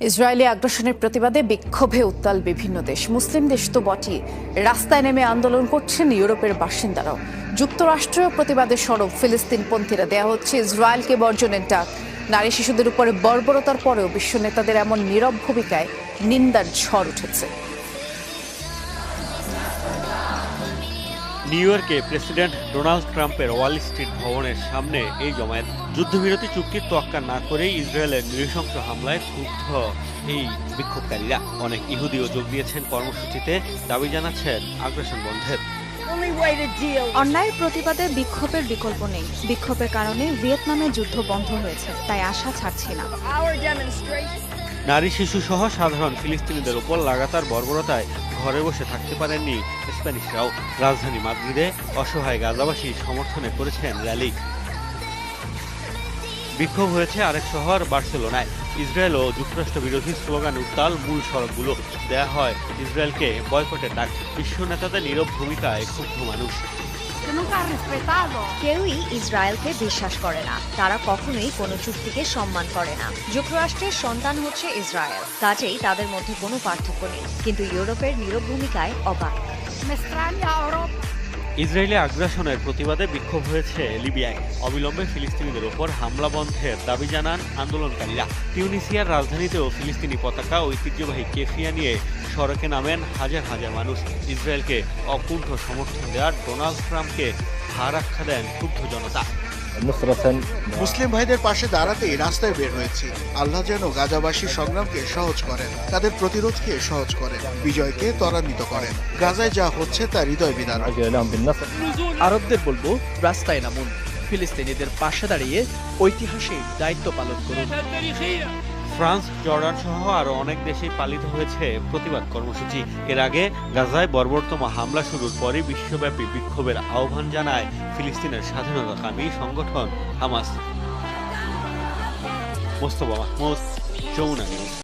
Israeli আগ্রাসনের প্রতিবাদে বিক্ষোভে উত্তাল বিভিন্ন দেশ। মুসলিম দেশ তো বটেই, রাস্তায় নেমে আন্দোলন করছেন ইউরোপের বাসিন্দারাও। যুক্তরাষ্ট্রেও প্রতিবাদের সরব ফিলিস্তিনপন্থীরা দেয়া হচ্ছে ইসরায়েলকে বর্জনের ডাক। নারী শিশুদের উপরে বর্বরতার পরেও বিশ্ব নেতাদের এমন নীরব ভূমিকায় নিন্দার ঝড় উঠেছে। নিউ ইয়র্কে প্রেসিডেন্ট ডোনাল্ড ট্রাম্পের ওয়াল স্ট্রিট ভবনের সামনে এই জমায়েত। যুদ্ধবিরতি চুক্তির তোয়াক্কা না করেই ইসরায়েলের নৃশংস হামলায় ক্ষুব্ধ এই বিক্ষোভকারীরা। অনেক ইহুদিও যোগ দিয়েছেন কর্মসূচিতে, দাবি জানাচ্ছেন আগ্রাসন বন্ধের। অন্যায়ের প্রতিবাদে বিক্ষোভের বিকল্প নেই। বিক্ষোভের কারণে ভিয়েতনামে যুদ্ধ বন্ধ হয়েছে, তাই আশা ছাড়ছি না। নারী শিশু সহ সাধারণ ফিলিস্তিনিদের উপর লাগাতার বর্বরতায় ঘরে বসে থাকতে পারেননি স্প্যানিশরাও। রাজধানী মাদ্রিদে অসহায় গাজাবাসী সমর্থনে করেছেন র্যালি। বিক্ষোভ হয়েছে আরেক শহর বার্সেলোনায়। ইসরায়েল ও যুক্তরাষ্ট্র বিরোধী স্লোগান উত্তাল, মূল সড়কগুলো দেয়া হয় ইসরায়েলকে বয়কটের ডাক। বিশ্ব নেতাদের নীরব ভূমিকায় ক্ষুব্ধ মানুষ। কেউই ইসরায়েলকে বিশ্বাস করে না, তারা কখনোই কোনো চুক্তিকে সম্মান করে না। যুক্তরাষ্ট্রের সন্তান হচ্ছে ইসরায়েল, কাজেই তাদের মধ্যে কোনো পার্থক্য নেই, কিন্তু ইউরোপের নীরব ভূমিকায় অবাক। ইসরায়েলি আগ্রাসনের প্রতিবাদে বিক্ষোভ হয়েছে লিবিয়ায়। অবিলম্বে ফিলিস্তিনিদের ওপর হামলা বন্ধের দাবি জানান আন্দোলনকারীরা। টিউনিসিয়ার রাজধানীতেও ফিলিস্তিনি পতাকা, ঐতিহ্যবাহী কেফিয়া নিয়ে সড়কে নামেন হাজার হাজার মানুষ। ইসরায়েলকে অকুণ্ঠ সমর্থন দেওয়ার ডোনাল্ড ট্রাম্পকে হার আখ্যা দেন ক্ষুব্ধ জনতা। মুসলিম ভাইদের পাশে দাঁড়াতেই রাস্তায় বের হয়েছি। আল্লাহ যেন গাজাবাসীর সংগ্রামকে সহজ করেন, তাদের প্রতিরোধকে সহজ করেন, বিজয়কে ত্বরান্বিত করেন। গাজায় যা হচ্ছে তা হৃদয় বিদারক। আরবদের বলবো, রাস্তায় নামুন, ফিলিস্তিনিদের পাশে দাঁড়িয়ে ঐতিহাসিক দায়িত্ব পালন করুন। ফ্রান্স, জর্ডান সহ আরও অনেক দেশেই পালিত হয়েছে প্রতিবাদ কর্মসূচি। এর আগে গাজায় বর্বরতম হামলা শুরুর পরই বিশ্বব্যাপী বিক্ষোভের আহ্বান জানায় ফিলিস্তিনের স্বাধীনতাকামী সংগঠন হামাস। মোস্তফা মাহমুদ, যমুনা নিউজ।